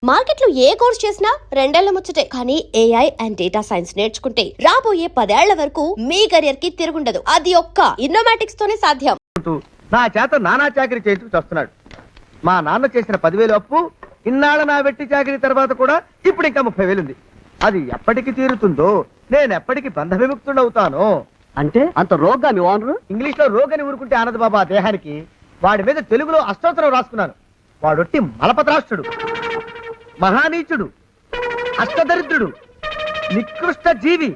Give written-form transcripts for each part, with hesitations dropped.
Market లో ఏ course చేసినా రెండేళ్ల ముచ్చటే. కానీ ఏఐ అండ్ డేటా సైన్స్ నేర్చుకుంటే రాబోయే 10 ఏళ్ల వరకు మీ కెరియర్ కి తిరుగుండదు. అది ఒక్క ఇన్నోమాటిక్స్ తోనే సాధ్యం. నా చేత నానా చాకరీ చేయించు వస్తున్నాడు. మా నాన్న చేసిన 10,000 అప్పు ఇన్నాళ్ళ నా వెట్టి చాకరీ తర్వాత కూడా ఇప్పుడు ఇంకా 30,000 ఉంది. అది ఎప్పటికి తీరుతుందో, నేను ఎప్పటికి బంధ విముక్తుడవుతాను. అంటే అంత రోగ్గా మీ ఓనరు? ఇంగ్లీష్ లో రోగని ఊరుకుంటే ఆనదు బాబా దేహానికి. వాడి మీద తెలుగులో అష్టోత్తరం రాసుకున్నాను. వాడొట్టి మలపత్రాష్ట్రుడు, మహానీచుడు, అష్టదరిద్రుడు, నికృష్ట జీవి,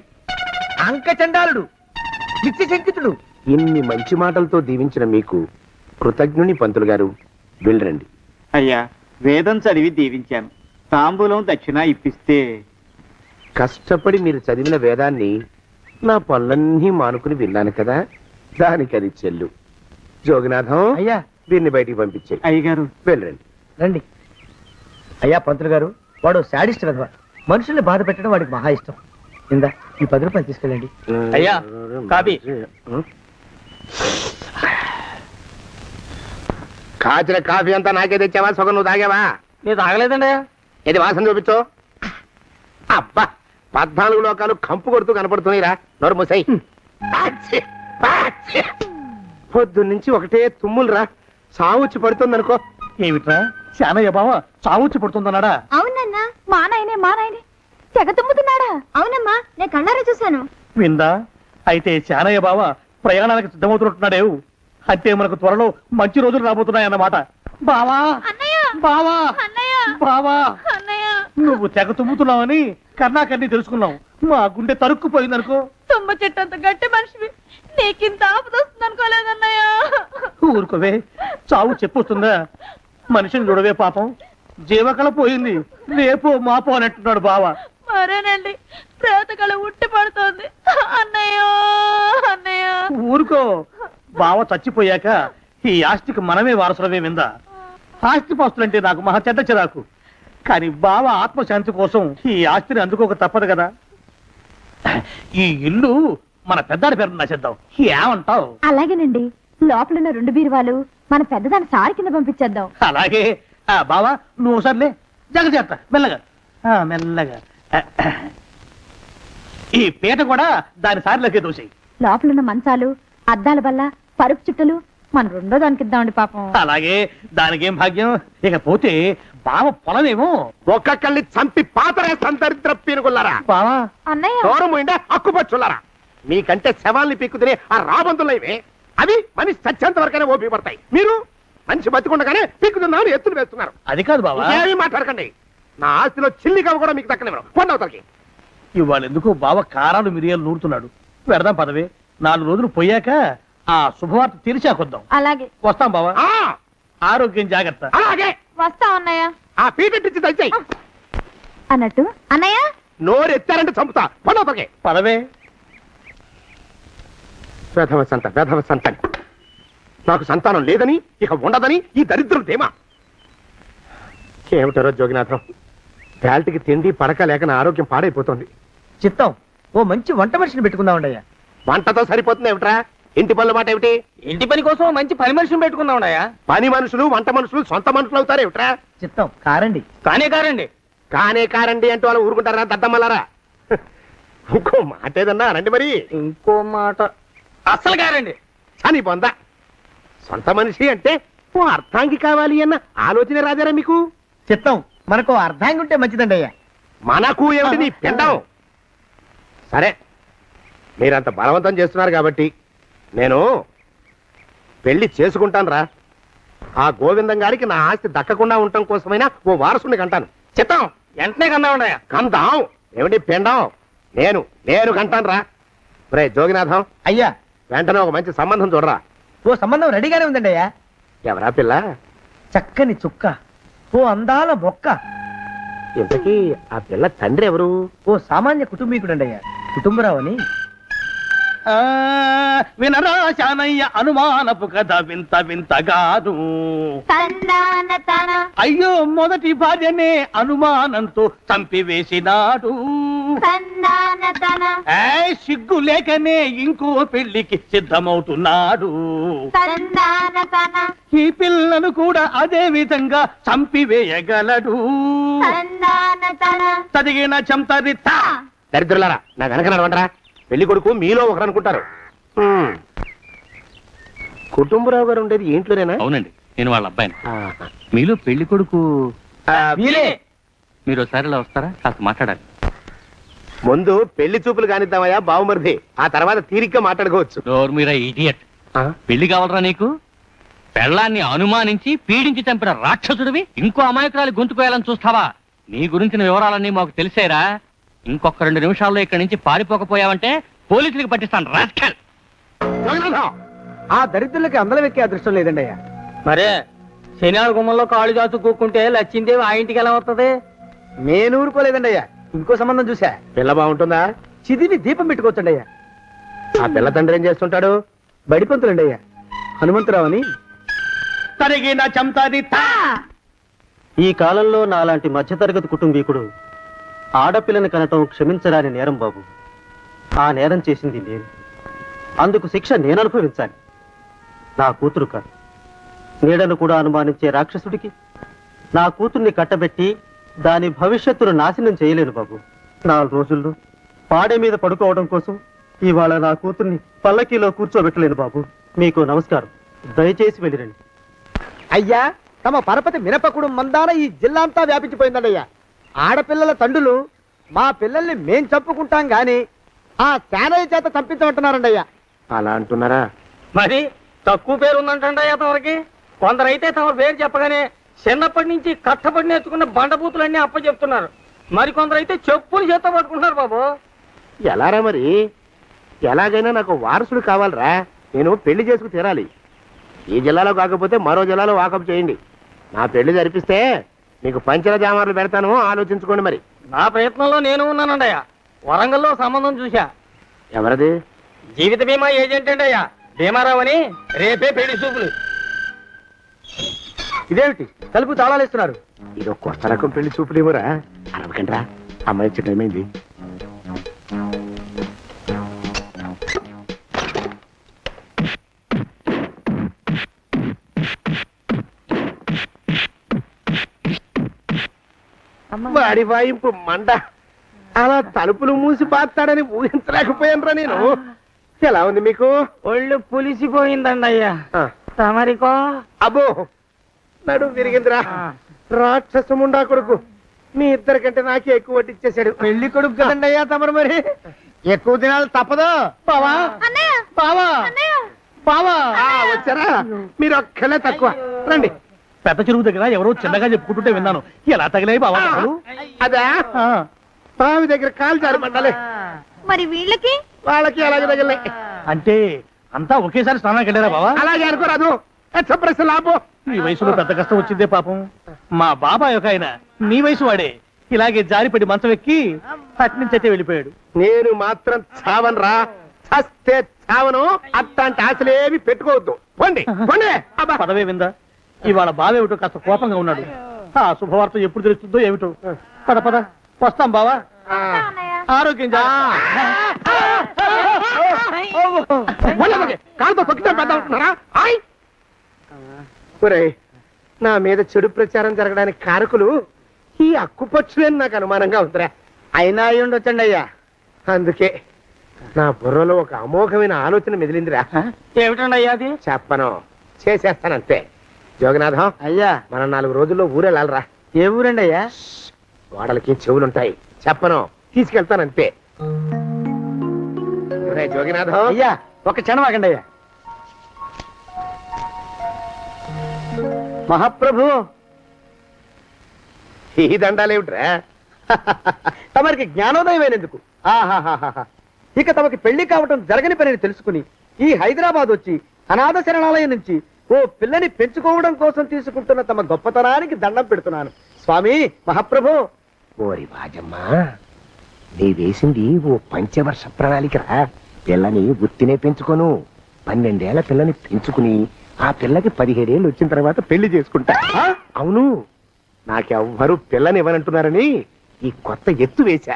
అంకచండాలుడు, నిత్యశంకితుడు. ఇన్ని మంచి మాటలతో దీవించిన మీకు కృతజ్ఞుని పంతులు గారు. వెళ్ళరండి. అయ్యా, వేదం చదివి దీవించాను. తాంబూలం దక్షిణ ఇప్పిస్తే. కష్టపడి మీరు చదివిన వేదాన్ని నా పనులన్నీ మానుకుని విన్నాను కదా, దానికి అది చెల్లు. జోగినాథం, అయ్యా వీరిని బయటికి పంపించే. అయ్యగారు వెళ్ళరండి. రండి. అయ్యా పంతులు గారు, వాడు శాడిస్ట్ విధవ. మనుషుల్ని బాధ పెట్టడం వాడికి మహా ఇష్టం. ఇందా ఈ 10 రూపాయలు తీసుకెళ్ళండి. అయ్యా, కాపీ. కాచిన కాఫీ అంతా నాకే తెచ్చావా? సగం నువ్వు తాగావా? నేను తాగలేదండి. ఇది వాసన చూపించు. అబ్బా, 14 లోకాలు కంపు కొడుతూ కనపడుతున్నాయిరా. నోరు మూసాయి. పొద్దున్నుంచి ఒకటే తుమ్ములురా. సావుచ్చి పడుతుంది అనుకో. ఏమిట్రా శానయ్య బావ చావుచ్చి పడుతుందన్నాడా? అవునన్నా, మా నాయనే తెగ తుమ్ముతున్నాడా? అవునమ్మా, నేను కళ్ళారా చూశాను. విందా? అయితే శానయ్య బావ ప్రయాణానికి సిద్ధమవుతున్నట్టున్నాడేవు. అంటే మనకు త్వరలో మంచి రోజులు రాబోతున్నాయన్నమాట. బావా, బావా, బావా, నువ్వు తెగ తుమ్ముతున్నావని కర్ణాకర్ణి తెలుసుకున్నావు. మా గుండె తరుక్కుపోయిందనుకో. తుమ్మ చెట్టు అంత గట్టి మనిషివి, నీకింత ఆపద వస్తుంది అనుకోలేదన్నయ్య. ఊరుకోవే, చావు చెప్పొస్తుందా? మనిషిని చూడవే పాపం, జీవకళ పోయింది. రేపో మాపో అంటున్నాడు బావ. మరేనండి, ప్రేతకళ ఉట్టి పడుతోంది అన్నయ్యో. అన్నయ్య ఊరుకో, బావ చచ్చిపోయాక ఈ ఆస్తికి మనమే వారసులమే. విందా? ఆస్తి పాస్తులంటే నాకు మహా చెడ్డ చిరాకు. కానీ బావ ఆత్మశాంతి కోసం ఈ ఆస్తిని అందుకోక తప్పదు కదా. ఈ ఇల్లు మన పెద్దాడి పేరు నచ్చేద్దాం. ఏమంటావు? అలాగేనండి, లోపలున్న 2 బీరువాలు మన పెద్దదాని సారి కింద పంపించేద్దాం. అలాగే. బావా నువ్వు సర్లే, జగజేత్త మెల్లగా మెల్లగా. ఈ పీట కూడా దాని సారిలోకే దోసేయి. లోపలున్న మంచాలు, అద్దాల బల్ల, పరుపు చుట్టలు మన 2వ దానికి ఇద్దామండి పాపం. అలాగే, దానికేం భాగ్యం. ఇకపోతే బావ పొలమేమో ఒక్కొక్కళ్ళని చంపి పాతరేస్తాను దరిద్ర పీనుకున్నారా. బావా. అన్నయ్య, దూరం పోయిండే అక్కుపచ్చులారా. మీకంటే శవాల్ని పీక్కుతినే ఆ రాబందులైవే, అవి మనిషి చచ్చేంత వరకనే ఓపి పడతాయి. మీరు మనిషి బతికుండగానే పీక్కుతున్నామని ఎత్తులు వేస్తున్నారు. అది కాదు బావా. ఏమీ మాట్లాడకండి. నా ఆస్తిలో చిల్లిగా కూడా మీకు దక్కనివ్వరు. కొండవతలకి. ఇవాళ ఎందుకో బావ కారాలు మిరియాలు నూరుతున్నాడు. పెడదాం పదవే. 4 రోజులు పోయాక ఆ శుభవార్త తీర్చాకొద్దాం. అలాగే వస్తాం బావా. ఆ, ఆరోగ్యం జాగ్రత్త. అలాగే. వస్తా అన్నయ్య. ఆ పీటెట్టించి దయచేయి. అన్నట్టు అన్నయ్య, నోరు ఎత్తారంటే చంపుతా. కొండవతలకి. పదవే. వేధవ సంతానం. నాకు సంతానం లేదని, ఇక ఉండదని ఈ దరిద్రుడు ధీమా. ఏమిటారో జోగినాథం, వేల్టికి తిండి పడక లేక నా ఆరోగ్యం పాడైపోతుంది. చిత్తం, ఓ మంచి వంట మనిషిని పెట్టుకుందామండి అయ్యా. వంటతో సరిపోతుంది ఏమిట్రా? ఇంటి పనుల మాట ఏమిటి? ఇంటి పని కోసం మంచి పని మనిషిని పెట్టుకున్నావున్నాయా? పని మనుషులు వంట మనుషులు సొంత మనుషులు అవుతారు ఏమిట్రా? చిత్తం, కారండి. కారండి. కారండి అంటూ వాళ్ళు ఊరుకుంటారా దద్దమ్మలారా? ఇంకో మాట ఏదన్నా రండి మరి. ఇంకో మాట అస్సలు కారండి. అని పొందా. సొంత మనిషి అంటే ఓ అర్థాంగి కావాలి అన్న ఆలోచన రాజారా మీకు? చిత్తం, మనకు అర్ధాంగి ఉంటే మంచిదండి అయ్యా. మనకు ఏమిటి నీ పిండం? సరే, మీరంత బలవంతం చేస్తున్నారు కాబట్టి నేను పెళ్లి చేసుకుంటాను రా. ఆ గోవిందం గారికి నా ఆస్తి దక్కకుండా ఉండటం కోసమైనా ఓ వారసుని కంటాను. చిత్తం, వెంటనే కన్నా ఉన్నాయా? కందాం ఏమిటి పిండం? నేను కంటాను రా. రే జోగినాథం, అయ్యా వెంటనే ఒక మంచి సంబంధం చూడరా. ఓ సంబంధం రెడీగానే ఉందండి అయ్యా. ఎవరా పిల్ల? చక్కని చుక్క, ఓ అందాల మొక్క. ఇంతకీ ఆ పిల్ల తండ్రి ఎవరు? ఓ సామాన్య కుటుంబీకుడండి అయ్యా, కుటుంబరావు అని. వినరా శానయ్య అనుమానపు కథ వింత వింతగాదు. అయ్యో, మొదటి భార్యనే అనుమానంతో చంపివేసినాడు. తందానతన ఏయ్, సిగ్గు లేకనే ఇంకో పెళ్లికి సిద్ధమవుతున్నాడు. తందానతన ఈ పిల్లను కూడా అదే విధంగా చంపివేయగలడు. తందానతన తదిగిన చెంతరిత. దరిద్రులారా నా వెనక నడవంటరా. పెళ్లి కొడుకు మీలో ఒకరు అనుకుంటారు. కుటుంబరావు గారు ఉండేది ఇంట్లోనేనా? అవునండి, నేను వాళ్ళ అబ్బాయిని. ఆహా. మీలో పెళ్లి కొడుకు వీరే. మీరు ఒకసారి ఇలా వస్తారా? కాస్త మాట్లాడాలి. ముందు పెళ్లి చూపులు కానిద్దామయ్యా బావుమరిది, ఆ తర్వాత తీరిగ్గా మాట్లాడుకోవచ్చు. డోర్ మీరా ఇడియట్. పెళ్లి కావాలరా నీకు? పెళ్ళాన్ని అనుమానించి పీడించి చంపిన రాక్షసుడివి ఇంకో అమాయకురాలి గొంతుకోయాలని చూస్తావా? నీ గురించిన వివరాలన్నీ మాకు తెలిసేరా. ఇంకొక 2 నిమిషాల్లో ఇక్కడి నుంచి పారిపోకపోయావంటే పోలీసులకు పట్టిస్తాను. రాస్కల్. ఆ దరిద్రులకి అందలం ఎక్కే అదృష్టం లేదండి అయ్యా. మరే శనివార గుమ్మంలో కాళ్ళు చాచు కూకుంటే లచ్చిందేవి ఆ ఇంటికి ఎలా వస్తుంది? నేను ఊరుకోలేదండి అయ్యా. ఇంకో సంబంధం చూసా. పిల్ల బాగుంటుందా? చిదివి దీపం పెట్టుకోవచ్చండి అయ్యా. ఆ పిల్ల తండ్రి ఏం చేస్తుంటాడు? బడిపంతులండి అయ్యా. హనుమంతరావు అని. తరిగిన చెంతరిత. ఈ కాలంలో నాలాంటి మధ్యతరగతి కుటుంబీకుడు ఆడపిల్లని కనటం క్షమించరాని నేరం బాబు. ఆ నేరం చేసింది నేను. అందుకు శిక్ష నేను అనుభవించాలి. నా కూతురు కాదు. నీడను కూడా అనుమానించే రాక్షసుడికి నా కూతుర్ని కట్టబెట్టి దాని భవిష్యత్తును నాశనం చేయలేను బాబు. 4 రోజుల్లో పాడే మీద పడుకోవడం కోసం ఇవాళ నా కూతుర్ని పల్లకీలో కూర్చోబెట్టలేను బాబు. మీకు నమస్కారం. దయచేసి వెళ్ళిరండి. అయ్యా, తమ పరపతి మినపకుడు మందాన ఈ జిల్లా అంతా వ్యాపించిపోయిందండి అయ్యా. ఆడపిల్లల తండ్రులు మా పిల్లల్ని మేం చంపుకుంటాం గాని ఆ శానయ్య చేత చంపించమంటున్నారండి అయ్యా. అలా అంటున్నారా? మరి తక్కువ పేరు ఉందంటండి తమరికి. కొందరైతే తమ పేరు చెప్పగానే చిన్నప్పటి నుంచి కట్టబడి నేర్చుకున్న బండబూతులన్నీ అప్పచెప్తున్నారు. మరి కొందరైతే చెప్పులు చేత పట్టుకుంటున్నారు బాబు. ఎలారా మరి? ఎలాగైనా నాకు వారసుడు కావాలరా. నేను పెళ్లి చేసుకు తీరాలి. ఈ జిల్లాలో కాకపోతే మరో జిల్లాలో వాకప్ చేయండి. నా పెళ్లి జరిపిస్తే మీకు పంచల జామార్లు పెడతాను, ఆలోచించుకోండి మరి. నా ప్రయత్నంలో నేను ఉన్నానండయ్యా. వరంగల్లో సంబంధం చూశా. ఎవరది? జీవిత బీమా ఏజెంట్ అండి అయ్యా, భీమారావు అని. రేపే పెళ్లి చూపులు. ఇదేమిటి తలుపు తాళాలు ఇస్తున్నారు? ఇది ఒక కొత్త రకం పెళ్లి చూపులేమోరా. అరవకండ్రా, అమ్మాయి వచ్చే టైం అయింది. వాడి వాయింపు మండ. అలా తలుపులు మూసి పాతాడని ఊహించలేకపోయానురా నేను. ఎలా ఉంది మీకు? ఒళ్ళు పులిసిపోయిందండి అయ్యా. తమరికో? అబ్బో, నడు విరిగిందిరా. రాక్షసముండా కొడుకు మీ ఇద్దరికంటే నాకే ఎక్కువ వడ్డిచ్చేశాడు. పెళ్లి కొడుకు కదండి అయ్యా తమరు. మరి ఎక్కువ దినాలు తప్పదు. బావా, బావా, బావా. వచ్చారా? మీరు ఒక్కలే తక్కువ. రండి. పెద్ద చెరువు దగ్గర ఎవరో చిన్నగా చెప్పుకుంటుంటే విన్నాను. ఎలా తగిలాయి బావా? అదా బావి దగ్గర కాలు జారి మండాలి. మరి వీళ్ళకి? వాళ్ళకి అలాగే తగిలే. అంటే అంతా ఒకేసారి స్నానానికి వెళ్ళారా బావా? అలాగే అనుకోరాదు. ప్రశ్న లాభం. ఈ వయసులో పెద్ద కష్టం వచ్చిందే పాపం. మా బాబాయ్ ఒక ఆయన నీ వయసు వాడే ఇలాగే జారిపడి మంచం ఎక్కి అట్నుంచి అయితే వెళ్ళిపోయాడు. నేను మాత్రం చావనరా. చస్తే చావను. అట్లాంటి ఆశలేవి పెట్టుకోవద్దు. పండి పండి. పదవే విందా. ఇవాళ బావేమిటో కాస్త కోపంగా ఉన్నాడు. ఆ శుభవార్త ఎప్పుడు తెలుస్తుందో ఏమిటో. పద పద, వస్తాం బావా. ఆరోగ్యం కాలుతో తొక్కితే పెద్ద ఉంటున్నారా? నా మీద చెడు ప్రచారం జరగడానికి కారకులు ఈ అక్కుపచ్చులేని నాకు అనుమానంగా ఉందిరా. అయినా అయి ఉండొచ్చండి అయ్యా. అందుకే నా బుర్రలో ఒక అమోఘమైన ఆలోచన మెదిలిందిరా. ఏమిటండి అయ్యా అది? చెప్పను, చేసేస్తానంతే. జోగనాథం అయ్యా, మనం 4 రోజుల్లో ఊరెళ్ళాలరా. ఏ ఊరండి అయ్యా? గోడలకి చెవులుంటాయి. చెప్పను, తీసుకెళ్తానంతే. జోగినాథం అయ్యా, ఒక క్షణం ఆగండి అయ్యా. మహాప్రభు, ఈ దండాలేమిట్రా? తమరికి జ్ఞానోదయమైనందుకు ఆహాహాహా. ఇక తమకి పెళ్లి కావటం జరగని పనిని తెలుసుకుని ఈ హైదరాబాద్ వచ్చి అనాథ శరణాలయం నుంచి ఓ పిల్లని పెంచుకోవడం కోసం తీసుకుంటున్న తమ గొప్పతనానికి దండం పెడుతున్నాను. స్వామి మహాప్రభు. ఓరి బాజమ్మ, నీ వేసింది ఓ పంచవర్ష ప్రణాళికరా. పిల్లని గుర్తినే పెంచుకోను. 12 ఏళ్ల పిల్లని పెంచుకుని ఆ పిల్లకి 17 ఏళ్ళు వచ్చిన తర్వాత పెళ్లి చేసుకుంటా. అవును, నాకెవ్వరూ పిల్లని ఇవ్వనంటున్నారని ఈ కొత్త ఎత్తు వేశా.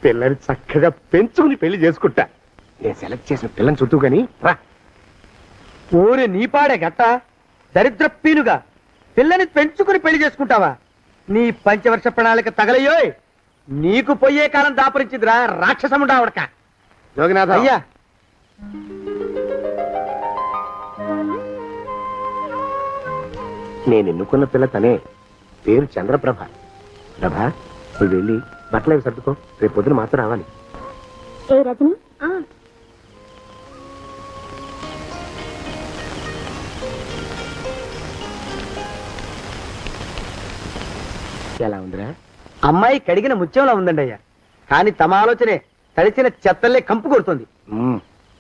పిల్లని చక్కగా పెంచుకుని పెళ్లి చేసుకుంటా. నేను సెలెక్ట్ చేసిన పిల్లని చుట్టూ గాని రా. ఊరి నీపాడే గట్ట దరిద్ర పీనుగా పిల్లని పెంచుకుని పెళ్లి చేసుకుంటావా? నీ పంచవర్ష ప్రణాళిక తగలయ్యోయ్. నీకు పోయే కాలం దాపరించిందిరా రాక్షసముండావడక. జోగినాథ అయ్యా నేను ఎన్నుకున్న పిల్ల తనే. పేరు చంద్రప్రభ. ప్రభ, నువ్వు వెళ్ళి బట్టలు అవి సర్దుకో. రేపు పొద్దున మాత్రం రావాలి. ఏ రజని ఎలా ఉందిరా? అమ్మాయి కడిగిన ముత్యంలా ఉందండి అయ్యా. కానీ తమ ఆలోచనే తడిచిన చెత్తల్లే కంపు కొడుతుంది.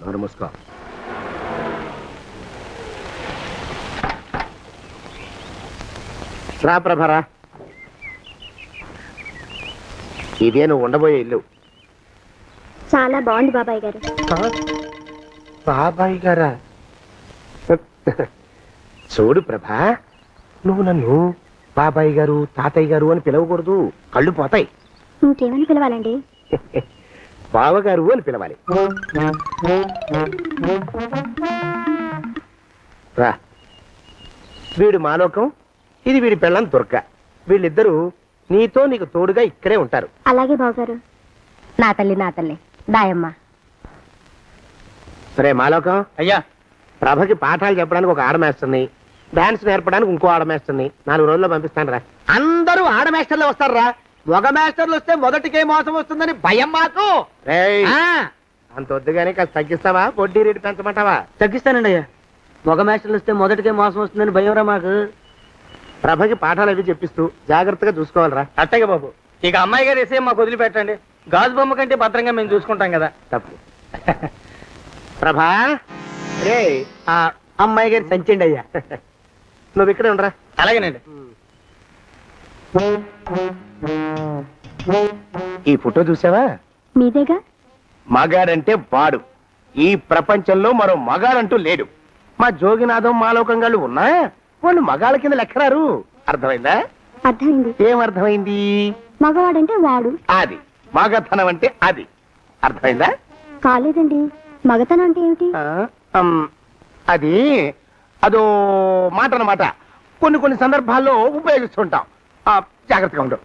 నోరు మూసుకో. రా ప్రభరా, ఇదే నువ్వు ఉండబోయే ఇల్లు. చాలా బాగుంది బాబాయ్ గారు. బాబాయ్ గారా? చూడు ప్రభా, నువ్వు నన్ను బాబాయ్ గారు తాతయ్య గారు అని పిలవకూడదు, కళ్ళు పోతాయి. ఇంకేమని పిలవాలండి? బావగారు అని పిలవాలి. రా, వీడు మాలోకం, ఇది వీడి పెళ్ళం దుర్గ. వీళ్ళిద్దరూ నీతో నీకు తోడుగా ఇక్కడే ఉంటారు. అలాగే బావగారు. నా తల్లి దాయమ్మ. సరే మాలోకం, అయ్యా, ప్రభకి పాఠాలు చెప్పడానికి ఒక ఆడమేస్తుంది, డాన్స్ నేర్పడానికి ఇంకో ఆడమేస్తుంది. 4 రోజుల్లో పంపిస్తాను రా. అందరూ ఆడ మాస్టర్లు వస్తారా? మగ మాస్టర్లు వస్తే మొదటికే మోసం వస్తుందని భయం మాకు. రేయ్, ఆ, అంత వద్దుగానే కాస్త తగ్గిస్తావా? వడ్డీ రేటు పెంచమంటావా? తగ్గిస్తానండి అయ్యా. మగ మాస్టర్లు వస్తే మొదటికే మోసం వస్తుందని భయంరా మాకు. ప్రభకి పాఠాలు అవి చెప్పిస్తూ జాగ్రత్తగా చూసుకోవాలరా. అట్టగే బాబు. ఇక అమ్మాయి గారు వేసే మాకు వదిలిపెట్టండి. గాజు బొమ్మ కంటే భద్రంగా మేము చూసుకుంటాం కదా. తప్పు. ప్రభా, రే, ఆ అమ్మాయి గారి సంచండి అయ్యా. నువ్వు ఇక్కడే ఉండరా. అలాగేనండి. ఈ ఫోటో చూసావా? మీదేగా? మగాడంటే వాడు. ఈ ప్రపంచంలో మరో మగాడంటూ లేడు. మా జోగినాథం మాలోకం గాళ్ళు ఉన్నా వాళ్ళు మగాళ్ళ కింద లెక్కరారు. అర్థమైందా? అర్థమైంది. ఏమర్థమైంది? మగవాడంటే వాడు. అది మగతనం అంటే అది. అర్థమైందా? కాలేదండి. మగతనం అంటే ఏమిటి? అది అదో మాట అన్నమాట. కొన్ని సందర్భాల్లో ఉపయోగిస్తుంటాం. జాగ్రత్తగా ఉండు.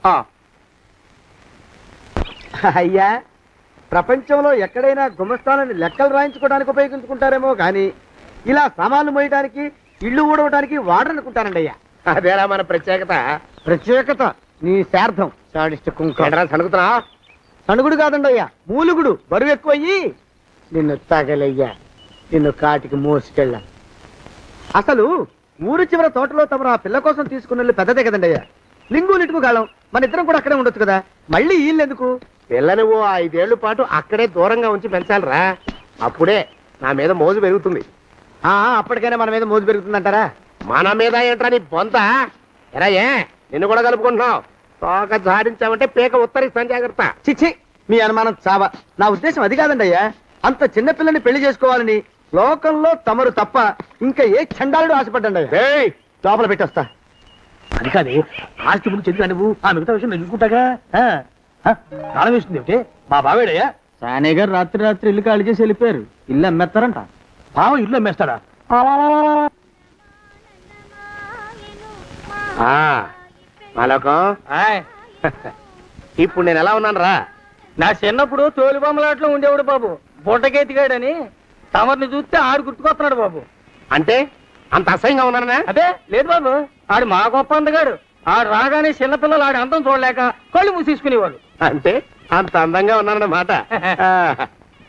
అయ్యా, ప్రపంచంలో ఎక్కడైనా గుమస్థానాన్ని లెక్కలు రాయించుకోవడానికి ఉపయోగించుకుంటారేమో కానీ ఇలా సామాన్లు మోయడానికి, ఇల్లు ఊడవడానికి వాడరనుకుంటానండి అయ్యా. అదేరా మన ప్రత్యేకత. ప్రత్యేకత నీ శార్థం. సాడిస్ట్ కుంక. సణుకుతున్నా? సణుగుడు కాదండి అయ్యా, మూలుగుడు. బరువు ఎక్కువయ్యి నిన్ను తగలయ్యా, నిన్ను కాటికి మోసుకెళ్ళా. అసలు ఊరు చివర తోటలో తమరు ఆ పిల్ల కోసం తీసుకున్న పెద్దదే కదండి అయ్యా. లింగు లిటుకు గాలం. మన ఇద్దరం కూడా అక్కడే ఉండొచ్చు కదా. మళ్ళీ వీళ్ళెందుకు? పిల్లని ఓ 5 ఏళ్ల పాటు అక్కడే దూరంగా ఉంచి పెంచాలిరా. అప్పుడే నా మీద మోజు పెరుగుతుంది. అప్పటికైనా మన మీద మోజు పెరుగుతుందంటారా? మన మీద ఏంట్రా నీ బొంత? ఎరా, ఏ నిన్ను కూడా కలుపుకుంటున్నావు? తోక జాడించావంటే పేక ఉత్తరిస్తాను, జాగ్రత్త. చిచ్చి, మీ అనుమానం చావా. నా ఉద్దేశం అది కాదండి అయ్యా. అంత చిన్న పిల్లని పెళ్లి చేసుకోవాలని లోకంలో తమరు తప్ప ఇంకా ఏ చండాలుడు ఆశపడ్డండి అయ్యా. ఏయ్, లోపల పెట్టొస్తా. అది కాదు, ఆస్తి ముందు చెందుగా నువ్వు ఆ మిగతా విషయం నేను చూసుకుంటాగా. తాళం వేస్తుంది ఏమిటి? మా బావేడయ్యా. సానే గారు రాత్రి ఇల్లు ఖాళీ చేసి వెళ్ళిపోయారు. ఇల్లు అమ్మేస్తారంట. బావ ఇల్లు అమ్మేస్తాడా? మాలోకం, ఆయ్, ఇప్పుడు నేను ఎలా ఉన్నాను రా? నా చిన్నప్పుడు తోలు బొమ్మలాట్లో ఉండేవాడు బాబు. బుట్టకెత్తిగాడని తమరిని చూస్తే ఆడు గుర్తుకొస్తున్నాడు బాబు. అంటే అంత అసహ్యంగా ఉన్నానా? అదే లేదు బాబు, ఆడు మా గొప్ప అందగాడు. ఆడు రాగానే చిన్నపిల్లలు ఆడి అందం చూడలేక కళ్ళు మూసేసుకునేవాడు. అంటే అంత అందంగా ఉన్నానన్నమాట.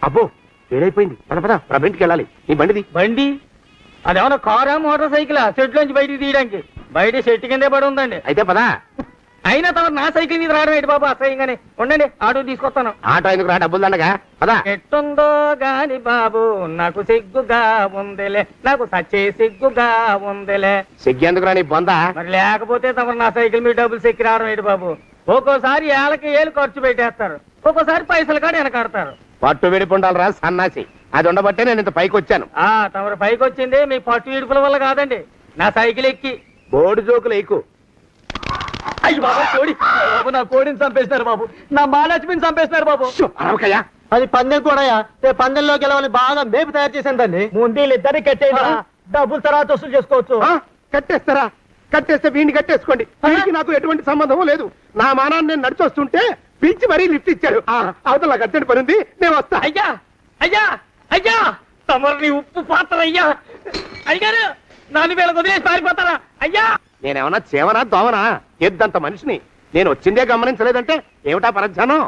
అబ్బో, ఏడైపోయింది. పద ప్రభింటికి వెళ్ళాలి. నీ బండిది. బండి అదేమన్నా కారా మోటార్ సైకిల్ షెడ్లోంచి బయటికి తీయడానికి? బయట చెట్టు కిందే పడి ఉందండి. అయితే పదా. అయినా తమరు నా సైకిల్ మీద రావడం ఏంటి బాబు? అసహ్యంగానే ఉండండి, ఆటో తీసుకొస్తాను. ఆటో ఎందుకు రా, డబ్బులు దండగా. పదా. ఎట్టుందో గాని బాబు నాకు సిగ్గుగా ఉందిలే, నాకు సచ్చే సిగ్గుగా ఉందిలే. సిగ్గెందుకు రా నీ బొంద? మరి లేకపోతే తమరు నా సైకిల్ మీద డబ్బులు సెక్కి రావడం ఏంటి బాబు? ఒక్కోసారి ఏళ్ళకి ఏళ్ళు ఖర్చు పెట్టేస్తారు, ఒక్కోసారి పైసలు కాడ వెనకాడతారు. పట్టు విడిపుండాలరా సన్నాసి. అది ఉండబట్టే నేను ఇంత పైకి వచ్చాను. తమరు పైకి వచ్చింది మీ పట్టు ఇడుపుల వల్ల కాదండి, నా సైకిల్ ఎక్కి. బోర్డు జోకులు ఎక్కువ. అయ్యి బాబా కోడి బాబు, నా కోడిని చంపేస్తున్నారు బాబు, నా మహాలక్ష్మిని చంపేస్తున్నారు బాబు. అరవకయ్యా. అది పందెం కూడా పందెంలో గెలవని బాగా మేపు తయారు చేశాను దాన్ని. ముందు వీళ్ళిద్దరిని కట్టేయండి, డబ్బులు తర్వాత వసూలు చేసుకోవచ్చు. కట్టేస్తారా? కట్టేస్తే వీడిని కట్టేసుకోండి. వీడికి నాకు ఎటువంటి సంబంధం లేదు. నా మానాన్ని నేను నడిచొస్తుంటే పిలిచి మరీ లిఫ్ట్ ఇచ్చాడు. అవతల నాకు అర్జెంట్ పని ఉంది, నేను వస్తా. అయ్యా అయ్యా అయ్యా, తమరిని ఉప్పు పాత్ర అయ్యా. అయ్యారు నన్ను వీళ్ళకి వదిలేసి పారిపోతారా అయ్యా? నేనేమన్నా చేవనా దోవనా? ఎద్దంత మనిషిని. నేను వచ్చిందే గమనించలేదంటే ఏమిటా పరధ్యానం?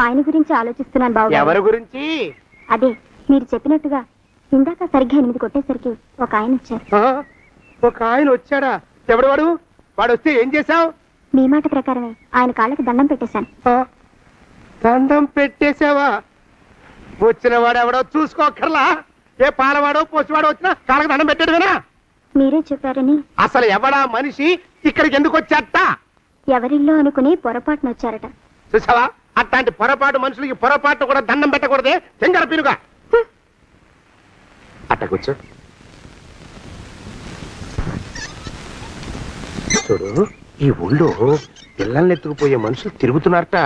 ఆయన గురించి ఆలోచిస్తున్నాను బాబు. ఎవరి గురించి? అదే మీరు చెప్పినట్టుగా ఇందాక సరిగ్గా 8 కొట్టేసరికి ఒక ఆయన వచ్చారు. ఒక ఆయన వచ్చాడా? ఎవడు వాడు? వాడు వస్తే ఏం చేశావు? మీ మాట ప్రకారమే ఆయన కాళ్ళకి దండం పెట్టేశాను. దండం పెట్టేశావా? వచ్చిన వాడు ఎవడో చూసుకోకర్లా. ఏ పాలవాడో పోసివాడో వచ్చినా కాళ్ళకి దండం పెట్టాడువేనా? మీరే చెప్పారని అసలు ఎవడా మనిషి? ఇక్కడికి ఎందుకు వచ్చాట? ఎవరిల్లో అనుకుని పొరపాటున వచ్చారట. చూసావా? అట్లాంటి పొరపాటు మనుషులకి పొరపాటు కూడా దండం పెట్టకూడదే. తెంగర పిరుగా అట్ట కూర్చో. చూడు, ఈ ఊళ్ళో పిల్లల్ని ఎత్తుకుపోయే మనుషులు తిరుగుతున్నారట.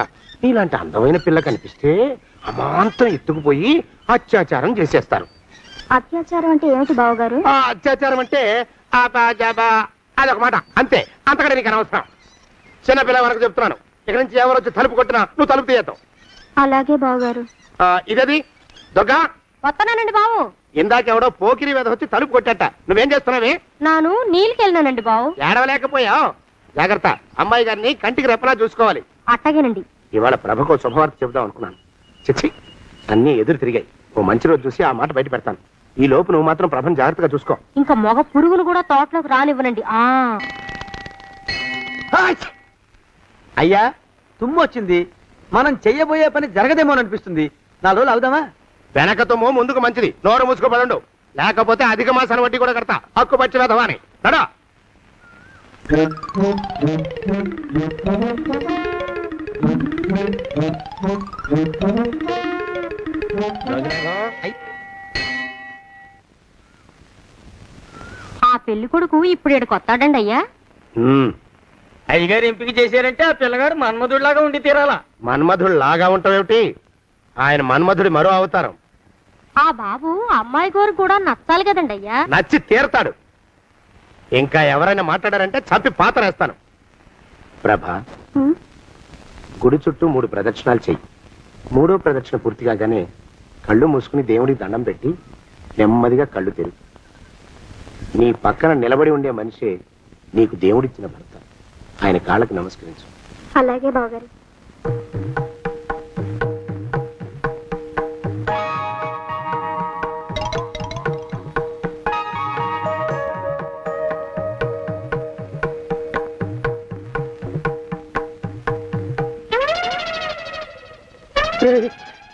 నీలాంటి అందమైన పిల్ల కనిపిస్తే అమాంతం ఎత్తుకుపోయి అత్యాచారం చేసేస్తారు. అత్యాచారం అంటే ఏమిటి బావగారు? ఆ అత్యాచారం అంటే అదొక మాట అంతే. అంతకంటే నీకు అనవసరం. చిన్నపిల్ల వరకు చెప్తున్నాను. ఇక్కడి నుంచి ఎవరు వచ్చి తలుపు కొట్టినా నువ్వు తలుపు తీయతావు. అలాగే బావగారు. ఇదది దొంగ. వస్తానండి బావు. ఇందాకెవడో పోకిరి మీద వచ్చి తలుపు కొట్టట. నువ్వేం చేస్తున్నావే? నాను నీళ్ళకెళ్ళినానండి బావు. ఏడవలేకపోయావు. జాగ్రత్త. అమ్మాయి గారిని కంటికి రెప్పలా చూసుకోవాలి. అట్టగేనండి. ఇవాళ ప్రభకు శుభవార్త చెబుదాం అనుకున్నాను. చిచ్చి, అన్నీ ఎదురు తిరిగాయి. ఓ మంచి రోజు చూసి ఆ మాట బయట పెడతాను. ఈ లోపు నువ్వు మాత్రం ప్రభను జాగ్రత్తగా చూసుకో. ఇంకా మగ పురుగును కూడా తోటలోకి రానివ్వనండి. అయ్యా, తుమ్ము వచ్చింది. మనం చెయ్యబోయే పని జరగదేమో అనిపిస్తుంది. 4 రోజులు అవుదామా? వెనకతోమో ముందుకు మంచిది. నోరు మూసుకోబడండు. లేకపోతే అధిక మాసాల వడ్డీ కూడా కడతా. హక్కు పచ్చి వేదవా అని నడా. ఆ పెళ్లి కొడుకు ఇప్పుడు ఇక్కడికి వస్తాడండి అయ్యా. అయ్యగారు ఎంపిక చేశారంటే ఆ పిల్లగాడు మన్మధుడిలాగా ఉండి తీరాలా. మన్మధుడు లాగా ఉంటావేమిటి? ఆయన మన్మధుడి మరో అవతారం. ఆ బాబు అమ్మాయి గారు కూడా నచ్చాలి కదండి అయ్యా. నచ్చి తీరతాడు. ఇంకా ఎవరైనా మాట్లాడారంటే చంపి పాతరేస్తాను. ప్రభా, గుడి చుట్టూ 3 ప్రదక్షిణాలు చెయ్యి. 3వ ప్రదక్షిణ పూర్తి కాగానే కళ్ళు మూసుకుని దేవుడికి దండం పెట్టి నెమ్మదిగా కళ్ళు తెరు. నీ పక్కన నిలబడి ఉండే మనిషే నీకు దేవుడిచ్చిన భర్త. ఆయన కాళ్ళకి నమస్కరించు. అలాగే బావగారు.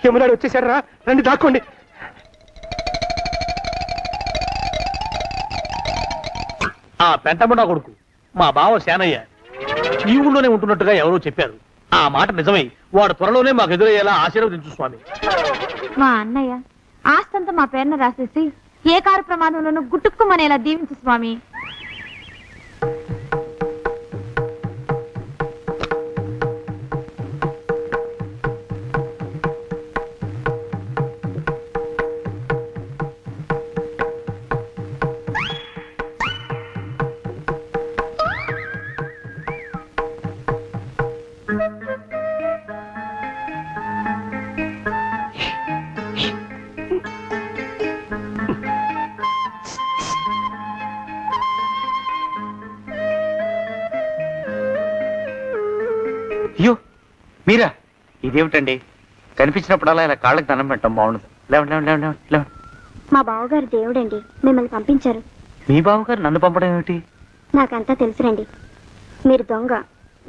యమునాడు వచ్చేసాడు రా. రండి దాక్కోండి. ఆ పెంటముడా కొడుకు మా బావ శానయ్య ఈ ఊళ్ళోనే ఉంటున్నట్టుగా ఎవరో చెప్పారు. ఆ మాట నిజమై వాడు త్వరలోనే మాకు ఎదురయ్యేలా ఆశీర్వదించు స్వామి. మా అన్నయ్య ఆస్తంతా మా పేరున రాసేసి ఏ కారు ప్రమాదంలోనూ గుట్టుక్కుమనేలా దీవించు స్వామి. అయ్యో మీరా? ఇదేమిటండి, కనిపించినప్పుడల్లా ఇలా కాళ్ళకి దండం పెట్టడం బాగుండదు. లేవండి లేవండి లేవండి లేవండి. మా బావగారు దేవుడండి, మిమ్మల్ని పంపించారు. మీ బావగారు నన్ను పంపడం ఏమిటి? నాకంతా తెలుసురండి. మీరు దొంగ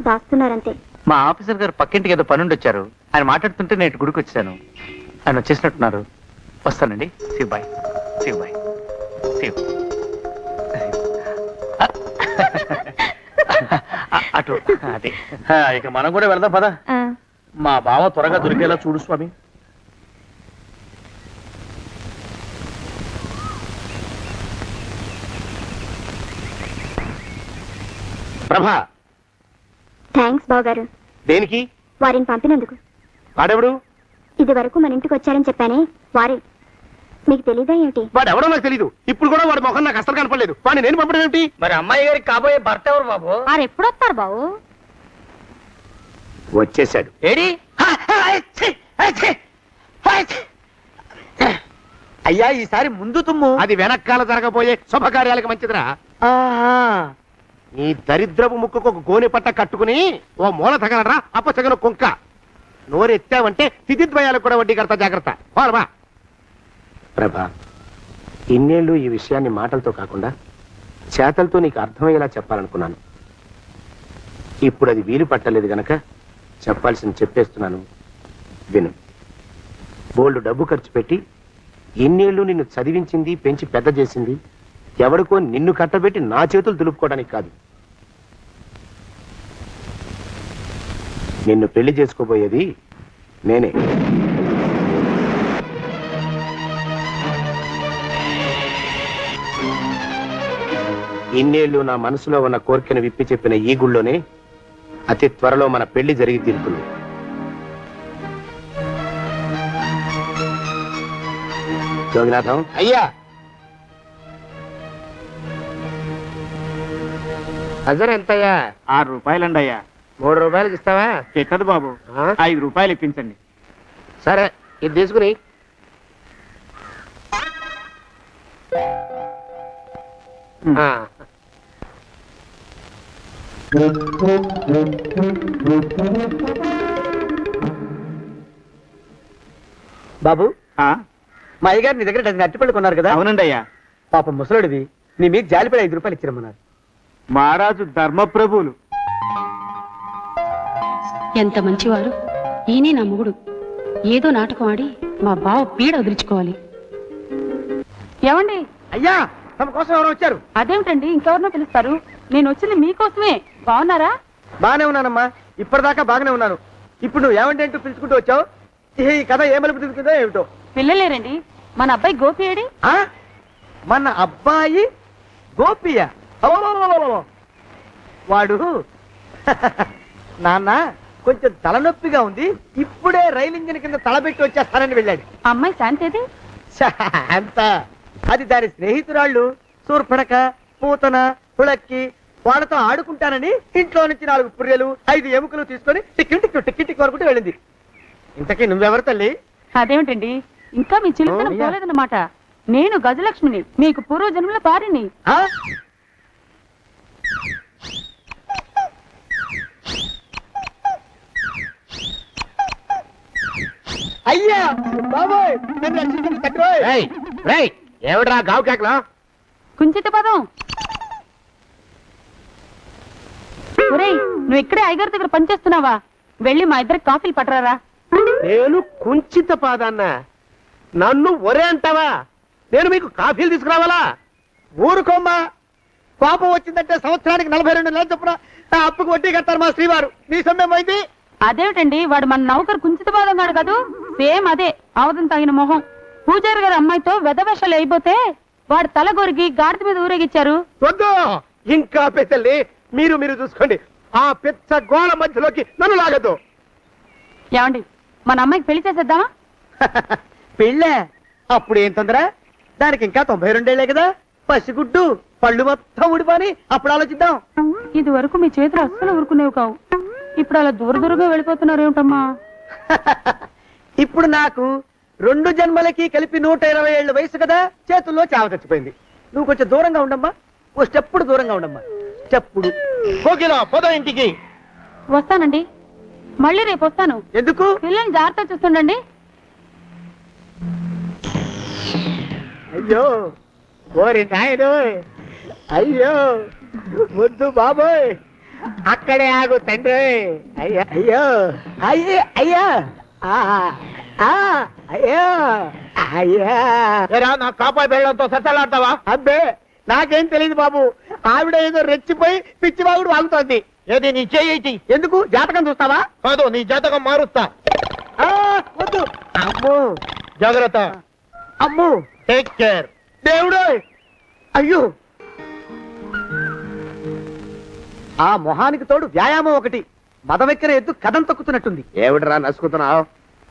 దాస్తున్నారంతే. మా ఆఫీసర్ గారు పక్కింటికి ఏదో పనుండి వచ్చారు. ఆయన మాట్లాడుతుంటే నేను గుడికి వచ్చాను. ఆయన వచ్చేసినట్టున్నారు. వస్తానండి. శివ్ బాయ్. శివ్ బాయ్. శివ్ అటు అదే. ఇక మనం కూడా వెళ్దాం పదా. మా బావ త్వరగా దొరికేలా చూడు స్వామి. ప్రభా, థ్యాంక్స్ బావగారు, దేనికి? వారిని పంపినందుకు. వాడెవడు? ఇది వరకు మన ఇంటికి వచ్చారని చెప్పానే వారే. మీకు తెలీదా ఏమిటి? వాడు ఎవడో నాకు తెలీదు. ఇప్పుడు కూడా వాడి మొహం నాకు అసలు కనపడలేదు. వాడిని నేను పంపడం ఏమిటి? మరి అమ్మాయి గారికి కాబోయే భర్త ఎవరు బాబు? వారు ఎప్పుడు వస్తారు బాబు? వచ్చేసాడు. ఏడి? అయ్యా ఈసారి ముందు తుమ్ము. అది వెనకాల జరగబోయే శుభకార్యాలకు మంచిదిరా. నీ దరిద్రపు ముక్కుకు ఒక గోనె పట్ట కట్టుకుని ఓ మూల తగలరా అప్పసగన కుంక. నోరెత్తావంటే తిథిద్వయాలకు కూడా వడ్డీ కడతా, జాగ్రత్త. పోరమా ప్రభా, ఇన్నేళ్ళు ఈ విషయాన్ని మాటలతో కాకుండా చేతలతో నీకు అర్థమయ్యేలా చెప్పాలనుకున్నాను. ఇప్పుడు అది వీలు పట్టలేదు గనక చెప్పాల్సింది చెప్పేస్తున్నాను, విను. బోల్డు డబ్బు ఖర్చు పెట్టి ఇన్నేళ్ళు నిన్ను చదివించింది, పెంచి పెద్ద చేసింది ఎవడికో నిన్ను కట్టబెట్టి నా చేతులు దులుపుకోవడానికి కాదు. నిన్ను పెళ్లి చేసుకోబోయేది నేనే. ఇన్నేళ్లు నా మనసులో ఉన్న కోరికను విప్పి చెప్పిన ఈ గుళ్ళోనే అతి త్వరలో మన పెళ్లి జరిగి తీరుతుంది. జోగినాథం అయ్యా, హజర్ ఎంతయ్యా? 6 రూపాయలండి అయ్యా. 3 రూపాయలకి ఇస్తావా? ఎక్కదు బాబు, 5 రూపాయలు ఇప్పించండి. సరే, ఇది తీసుకుని. బాబు, ఆ? మా అయ్యగారు నీ దగ్గర డజన్ అరటిపళ్ళు కొన్నారు కదా? అవునండి అయ్యా. పాపం ముసలుడివి, నీ మీకు జాలిపడి 5 రూపాయలు ఇచ్చిరమ్మన్నారు. మహారాజు ధర్మప్రభువులు. ఎంత మంచివారు. ఈయనే నా మొగుడు. ఏదో నాటకం ఆడి మా బావ పీడ వదిలించుకోవాలి. ఏమండి? అయ్యా, తమ కోసం ఎవరు వచ్చారు? అదేమిటండి ఇంకెవరినో పిలుస్తారు? నేను వచ్చింది మీకోసమే. బాగున్నారా? బాగానే ఉన్నానమ్మా, ఇప్పటిదాకా బాగానే ఉన్నాను. ఇప్పుడు నువ్వు ఏమంటే అంటూ పిలుచుకుంటూ వచ్చావు. ఈ కథ ఏమలుపు తిరుగుతుందో ఏమిటో. పిల్లలేరండి. మన అబ్బాయి గోపి ఏడి? ఆ? మన అబ్బాయి గోపియ? అబ్బబ్బబ్బబ్బబ్బ. వాడు నాన్న కొంచెం తలనొప్పిగా ఉంది, ఇప్పుడే రైలు ఇంజిన్ కింద తలబెట్టి వచ్చేస్తానని వెళ్ళాడు. అమ్మాయి శాంతేది? అంత అది దాని స్నేహితురాళ్ళు సూర్పడక, పూతన, పుళక్కి వాళ్ళతో ఆడుకుంటానని ఇంట్లో నుంచి 4 పుర్రెలు 5 ఎముకలు తీసుకొని టిక్కి టిక్కి టిక్కి టిక్కి వరకుంటూ వెళ్ళింది. ఇంతకీ నువ్వెవరు తల్లి? అదేమిటండి ఇంకా మీ చిలుకన పోలేదన్నమాట. నేను గజలక్ష్మిని, మీకు పూర్వజన్మల పారిని. ఆ? అయ్యా బాబోయ్, నన్ను రక్షించండి తండ్రోయ్. ఏమిడ్రా గావు కేకలో? కుంచిత పదం. ఒరేయ్, నువ్వు ఇక్కడే అయ్యగారి దగ్గర పనిచేస్తున్నావా? వెళ్ళి మా ఇద్దరికి కాఫీలు పట్టరారా. నేను కుంచిత పాదాన్న, నన్ను ఒరే అంటావా? నేను మీకు కాఫీలు తీసుకురావాలా? ఊరుకోమ్మా, కోపం వచ్చిందంటే సంవత్సరానికి 42 నెలలు చొప్పున ఆ అప్పుకు వడ్డీ కట్టారు మా శ్రీవారు. నీ సొమ్మేం పోయింది? అదేమిటండి, వాడు మన నౌకరు కుంచిత పాదం కాడు కదూ. సేమ్ అదే, అవధం తగిన మొహం. పూజారి గారి అమ్మాయితో వెధవేషాలు అయిపోతే వాడు తల గొరిగి గాడిద మీద ఊరేగిచ్చారు. వద్దు, ఇంకా పెద్దల్ని మీరు చూసుకోండి. ఆ పెద్ద గోళ మధ్యలోకి నన్ను లాగద్దు. ఏమండి, మన అమ్మాయికి పెళ్లి చేసేద్దామా? పెళ్ళే? అప్పుడు ఏం తొందర? దానికి ఇంకా 92 ఏళ్లే కదా. పసిగుడ్డు పళ్ళు మొత్తం ఊడిపోని అప్పుడు ఆలోచిద్దాం. ఇది వరకు మీ చేతులు అస్సలు ఊరుకునేవి కావు. ఇప్పుడు అలా దూరంగా వెళ్ళిపోతున్నారు ఏమిటమ్మా? ఇప్పుడు నాకు 2 జన్మలకి కలిపి 120 ఏళ్ళ వయసు కదా, చేతుల్లో చావ చచ్చిపోయింది. నువ్వు కొంచెం దూరంగా ఉండమ్మా, ఓ స్టెప్పుడు దూరంగా ఉండమ్మా. స్టెప్పుడు కోకిలో పోదా ఇంటికి. వస్తానండి, మళ్ళీ రేపు వస్తాను. ఎందుకు? పిల్లల్ని జాగ్రత్త చూస్తుండండి. అయ్యో ఓరి నాయను, అయ్యో వద్దు బాబోయ్, అక్కడే ఆగు తండ్రి. అయ్యా అయ్యో, అయ్యో అయ్యా, అయ్యో అయ్యా. నా కాపాయి బెళ్ళంతో సత్తలాడతావా? అబ్బే, నాకేం తెలియదు బాబు. ఆవిడ ఏదో రెచ్చిపోయి పిచ్చివాగుడు వాగుతోంది. ఏది నీ చేయి? ఎందుకు? జాతకం చూస్తావా? కాదు, నీ జాతకం మారుస్తా. వద్దు. అమ్మో, జాగ్రత్త. అమ్మో, టేక్ కేర్. దేవుడు. అయ్యో, ఆ మొహానికి తోడు వ్యాయామం ఒకటి. మదవెక్కిన ఎద్దు కథం తొక్కుతున్నట్టుంది. ఏమిటిరా నసుకుతున్నావు?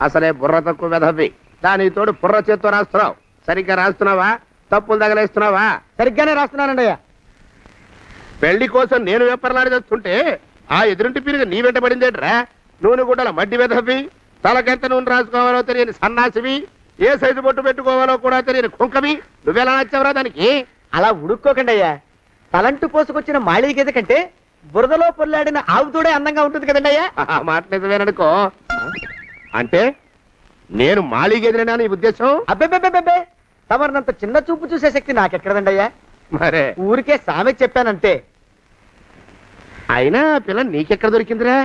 అసలే బుర్ర తక్కువ వెధవి. దాని తోడు బుర్ర చేత్తో రాస్తున్నావు. సరిగ్గా రాస్తున్నావా? తప్పులు తగలేస్తున్నావా? సరిగ్గానే రాస్తున్నానండి అయ్యా. పెళ్లి కోసం నేను వెప్పర్లాడి చేస్తుంటే ఆ ఎదురింటి పిరుగు నీ వెంట పడిందేట్రా? నూనె గుడ్డల మడ్డి వెధవి, తలకెంత నూనె రాసుకోవాలో తెలియని సన్నాసివి, ఏ సైజు బొట్టు పెట్టుకోవాలో కూడా తెలియని కుంకవి, నువ్వెలా నచ్చావురా దానికి? అలా ఉడుక్కోకండి అయ్యా. తలంటు పోసుకొచ్చిన మాళీ గేదె కంటే బురదలో పొల్లాడిన ఆవుతోడే అందంగా ఉంటుంది కదండి అయ్యా. ఆ మాట నిజమేననుకో. అంటే నేను మాళీగెదిరినా నీ ఉద్దేశం? అబ్బెబ్బెబ్బెబ్బే, తమరినంత చిన్న చూపు చూసే శక్తి నాకెక్కడదండి అయ్యా. మరే ఊరికే సామె చెప్పానంతే. అయినా ఆ పిల్ల నీకెక్కడ దొరికిందిరా?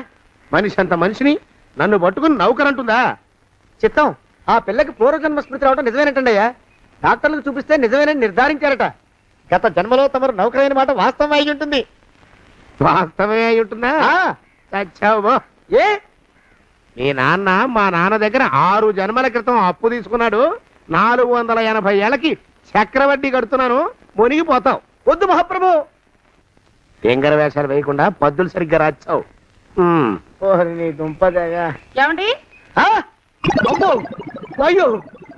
మనిషి అంత మనిషిని నన్ను పట్టుకుని నౌకరంటుందా? చిత్తం, ఆ పిల్లకి పూర్వజన్మ స్మృతి రావడం నిజమేనటండి అయ్యా. డాక్టర్లకు చూపిస్తే నిజమేనని నిర్ధారించారట. గత జన్మలో తమరు నౌకరైన మాట వాస్తవం అయి ఉంటుంది. వాస్తవమే అయి ఉంటుందా? చచ్చావు. ఏ మీ నాన్న మా నాన్న దగ్గర 6 జన్మల క్రితం అప్పు తీసుకున్నాడు. 480 ఏళ్ళకి చక్రవడ్డీ కడుతున్నాను. మునిగిపోతావు. వద్దు మహాప్రభు. ఎంగర వేషాలు వేయకుండా పద్దులు సరిగ్గా రాచావు. ఓహరి నీ దుంపదగా. ఏమండి అయ్యో,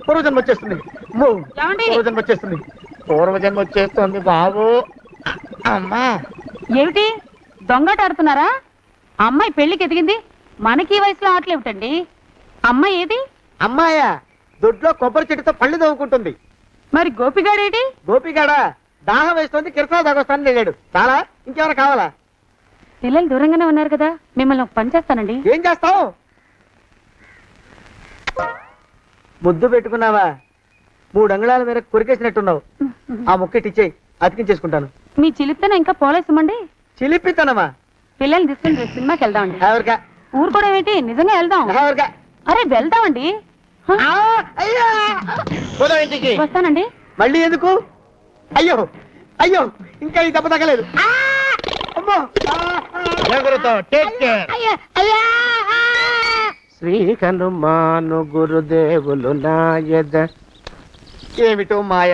పూర్వజన్మ వచ్చేస్తుంది. అమ్మో, ఏమండి? పూర్వజన్మ వచ్చేస్తుంది. పూర్వజన్మ వచ్చేస్తుంది బాబు. అమ్మా, ఏమిటి దొంగట ఆడుతున్నారా? అమ్మాయి పెళ్లికి ఎదిగింది, మనకి ఈ వయసులో ఆటలేమిటండి? అమ్మాయి ఏది? అమ్మాయా దొడ్లో కొబ్బరి చెట్టుతో పళ్ళు తవ్వుకుంటుంది. మరి గోపిగాడేటి? గోపిగాడ దాహం వేస్తుంది, కిరసా దాగొస్తానని వెళ్ళాడు. చాలా, ఇంకేమైనా కావాలా? పిల్లలు దూరంగానే ఉన్నారు కదా, మిమ్మల్ని ఒక పని చేస్తానండి. ఏం చేస్తావు? ముద్దు పెట్టుకున్నావా? 3 అంగుళాల మేరకు కొరికేసినట్టున్నావు. ఆ ముక్కటిచ్చేయి, అతికించేసుకుంటాను. మీ చిలిపితేనే ఇంకా పోలేసమండి. చిలిపితనమా? పిల్లల్ని తీసుకుని రేపు సినిమాకి వెళ్దామండి. ఎవరికా? ఊరు కూడా ఏంటి, నిజంగా వెళ్దాం. ఎవరికా? అరే వెళ్దామండి. హ, అయ్యా, పోదాం ఇంటికి. వస్తానండి. మళ్ళీ ఎందుకు? అయ్యో అయ్యో, ఇంకా ఈ దెబ్బ తగ్గలేదు. అమ్మో. శ్రీ హనుమాను గురుదేవులు నాయద. ఏమిటో మాయ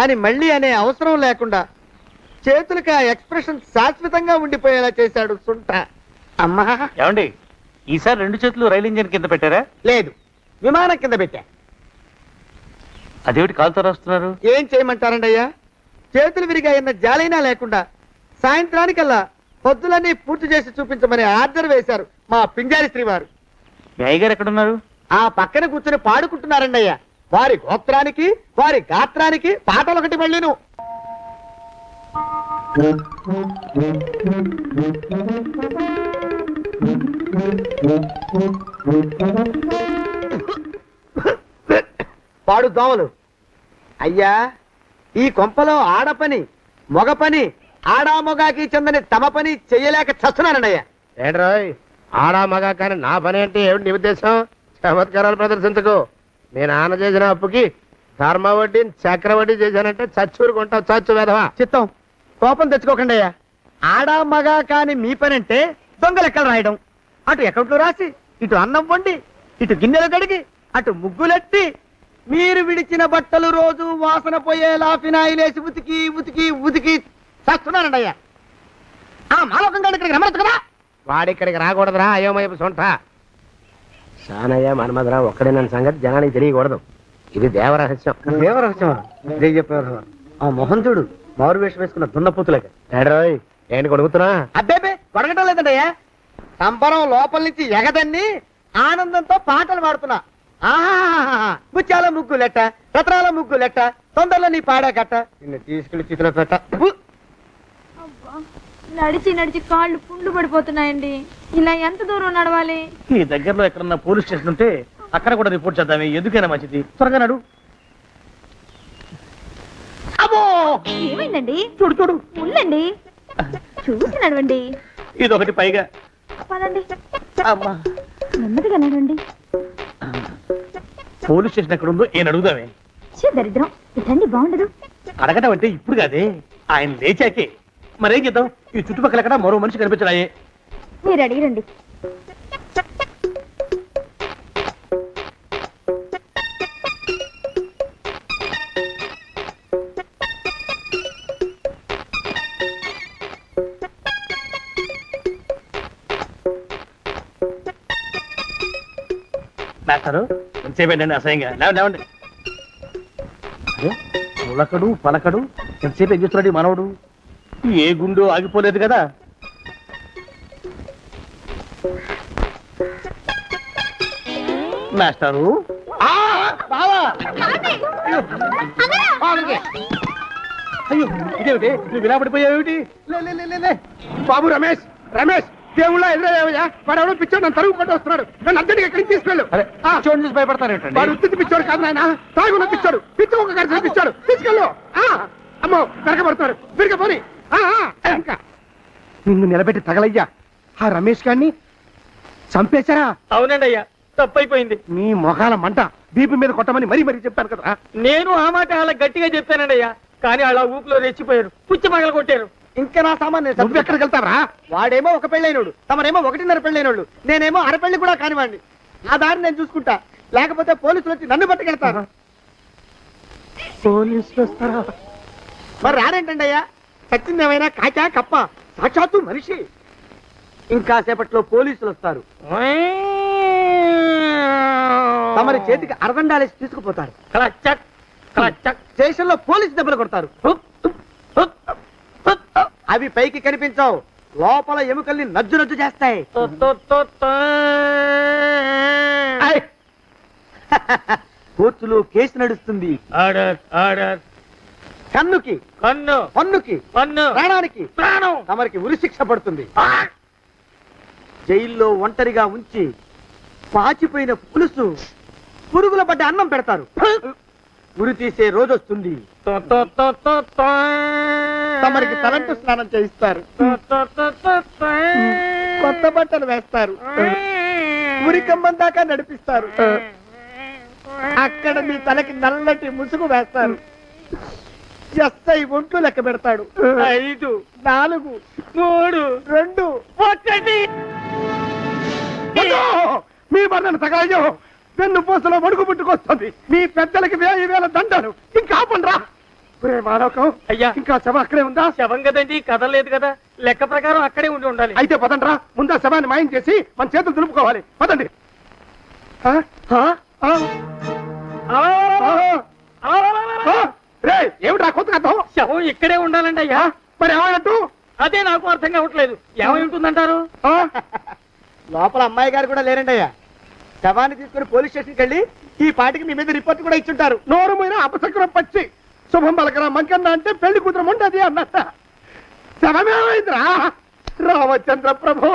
అని మళ్ళీ అనే అవసరం లేకుండా చేతులకి ఆ ఎక్స్ప్రెషన్ శాశ్వతంగా ఉండిపోయేలా చేశాడు సుంట. అమ్మా, ఏమండి ఈసారి 2 చేతులు రైలు ఇంజిన్ కింద పెట్టారా? లేదు, విమానం కింద పెట్టా. అదేమిటి కాలుతో రాస్తున్నారు? ఏం చేయమంటారండి అయ్యా? చేతులు విరిగాయన్న జాలైనా లేకుండా సాయంత్రానికల్లా పొద్దులన్నీ పూర్తి చేసి చూపించమని ఆర్డర్ వేశారు మా పింజారి శ్రీ వారు. మీ అయ్యగారు ఎక్కడున్నారు? ఆ పక్కన కూర్చొని పాడుకుంటున్నారండి అయ్యా. వారి గోత్రానికి వారి గాత్రానికి పాటలు ఒకటి మళ్ళీను. పాడు దోమలు. అయ్యా, ఈ కొంపలో ఆడపని మొగ పని ఆడా మొగాకి చెందని తమ పని చెయ్యలేక చస్తున్నానండయ్యా. ఏంట్రాయ్, ఆడా మగా కానీ నా పని అంటే ఏమిటి నీ ఉద్దేశం? చమత్కారాలు ప్రదర్శించకు. మీ నాన్న చేసిన అప్పుకి ధర్మ వడ్డీ చక్రవడ్డీ చేశానంటే చచ్చూరుకుంటావు. చచ్చు వెధవా. చిత్తం, కోపం తెచ్చుకోకండి అయ్యా. ఆడా మగా కాని మీ పని అంటే దొంగ లెక్కలు రాయడం. అటు అకౌంట్లో రాసి, ఇటు అన్నం వండి, ఇటు గిన్నెలు కడిగి, అటు ముగ్గులెట్టి, మీరు విడిచిన బట్టలు రోజు వాసన పోయేలా ఫినాయిలేసి ఉతికి ఉతికి ఉతికి చేస్తున్నానండి అయ్యా. ఆ మాలోకం గడి ఇక్కడికి రమ్మచ్చు కదా. వాడిక్కడికి రాకూడదురా అయోమయపు సొంట. సానయ్య మన్మధరా ఒక్కడే నన్ను సంగతి జనానికి తెలియకూడదు. ఇది దేవరహస్యం. దేవరహస్యం చెప్పారు. ఆ మొహం చూడు, మారు వేషం వేసుకున్న దున్నపోతులేక. ఏడ్రోయ్, ఏంటి కొడుకుతున్నా? అబ్బేబే, కొడగటం లేదండి అయ్యా. సంబరం లోపల నుంచి ఎగదన్ని ఆనందంతో పాటలు పాడుతున్నా. ఆహా, ముత్యాల ముగ్గు లెట్ట, రత్నాల ముగ్గు లెట్ట, తొందరలో నీ పాడా కట్ట, నిన్ను తీసుకెళ్లి చేతిలో పెట్ట. నడిచి నడిచి కాళ్ళు పుండ్లు పడిపోతున్నాయండి. ఇలా ఎంత దూరం నడవాలి? ఈ దగ్గరలో ఎక్కడన్నా పోలీస్ స్టేషన్ ఉంటే అక్కడ కూడా రిపోర్ట్ చేద్దామే. ఎందుకైనా మంచిది. త్వరగా నడు. ఏమైందండి? చూడు చూడు, ఉండండి, చూసి నడవండి. ఇదొకటి పైగా. పదండి, అమ్మా, నెమ్మదిగా నడవండి. పోలీస్ స్టేషన్ ఎక్కడ ఉందో ఏం అడుగుదామే. దరిద్రం, ఇదండి బాగుండదు. అడగటం అంటే ఇప్పుడు కాదే, ఆయన లేచాకే. మరేం చేద్దాం? ఈ చుట్టుపక్కల ఎక్కడ మరో మనిషి కనిపించడాయే. మీరు అడిగిరండి. మాస్టారు ఎంతసేపు ఏంటండి అసహ్యంగా లేవండి పులకడు పలకడు ఎంతసేపు ఏం చేస్తున్నాడు ఈ మనవడు ఏ గుండు ఆగిపోలేదు కదా మాస్టారు అయ్యో ఇదేమిటి నువ్వు ఇలా పడిపోయావేమిటి బాబు రమేష్ రమేష్ దేవుళ్ళ ఎదురయ్యా వాడు పిచ్చోడు నన్ను తరుగు పట్టు వస్తున్నాడు నన్ను అర్జెంట్గా ఎక్కడికి తీసుకెళ్ళు చూడండి చూసి భయపడతారేంటండి వాడు ఉత్తి పిచ్చోడు కాదు నాయన తాగున్న పిచ్చాడు పిచ్చి ఒక గడిచిన పిచ్చాడు తీసుకెళ్ళు అమ్మో వెనకబడుతున్నాడు విరిగ పోని ఇంకా నిన్ను నిలబెట్టి తగలయ్యా ఆ రమేష్ గారిని చంపేశారా? అవునండి అయ్యా తప్పైపోయింది నీ మొఖాల మంట బీపీ మీద కొట్టమని మరీ మరీ చెప్పాను కదా. నేను ఆ మాట అలా గట్టిగా చెప్పానండి అయ్యా కానీ అలా ఊపిలో రెచ్చిపోయారు పుచ్చి పగల కొట్టారు ఇంకా నా సామాన్ నువ్వు ఎక్కడికి వెళ్తావరా? వాడేమో ఒక పెళ్ళైనోడు, తమరేమో 1.5 పెళ్ళైనోళ్ళు, నేనేమో అరపెళ్ళి కూడా కానివ్వండి. ఆ దారి నేను చూసుకుంటా, లేకపోతే పోలీసులు వచ్చి నన్ను పట్టుకెళ్తారు. పోలీసులు వస్తారా? మరి రారేంటండి అయ్యా, చచ్చింది ఏమైనా కాచా కప్ప, సాక్షాత్తు మనిషి. ఇంకా సేపట్లో పోలీసులు వస్తారు, తమరి చేతికి అరదండాలేసి తీసుకుపోతారు. స్టేషన్ లో పోలీసు దెబ్బలు కొడతారు, అవి పైకి కనిపించవు, లోపల ఎముకల్ని నజ్జు నజ్జు చేస్తాయి. కోర్టులో కేసు నడుస్తుంది. కన్నుకి కన్ను, పన్నుకి పన్ను, ప్రాణానికి ప్రాణం, తమరికి ఉరిశిక్ష పడుతుంది. జైల్లో ఒంటరిగా ఉంచి పాచిపోయిన పులుసు, పురుగుల పడ్డ అన్నం పెడతారు. ఉరి తీసే రోజు వస్తుంది, తమరికి తలంటు స్నానం చేయిస్తారు, కొత్త బట్టలు వేస్తారు, ఉరికంబం దాకా నడిపిస్తారు. అక్కడ మీ తలకి నల్లటి ముసుగు వేస్తారు. ఎస్ఐ ఒంట్లు లెక్క పెడతాడు. 5, 4, 3, 2, 1. మీ బంధన తగలయ్యో, పెన్ను పూసలో వడుకు పుట్టుకొస్తుంది. మీ పెద్దలకి 1000 దండాలు. ఇంకా ఆపండ్రా. మానవకం అయ్యా, ఇంకా శవం అక్కడే ఉందా? శవం కదండి, కదలేదు కదా, లెక్క ప్రకారం అక్కడే ఉండి ఉండాలి. అయితే పదండ్రా, ముందా శవాన్ని మాయం చేసి మన చేతులు దులుపుకోవాలి. పదండి. ఏమిట్రా కొత్త కథ? శవం ఇక్కడే ఉండాలండి అయ్యా. మరి ఏమైనట్టు? అదే నాకు అర్థం కావట్లేదు. ఏమై ఉంటుందంటారు? లోపల అమ్మాయి గారు కూడా లేరండి అయ్యా. శవాన్ని తీసుకుని పోలీస్ స్టేషన్కి వెళ్ళి ఈ పాటికి మీ మీద రిపోర్ట్ కూడా ఇచ్చుంటారు. నోరు మీద అపశకునం పచ్చి శుభం పలకరా మంకన్న అంటే పెళ్లి కూతురు ఉండదు అన్నట్ట. శవమేమైందిరా రామచంద్ర ప్రభు.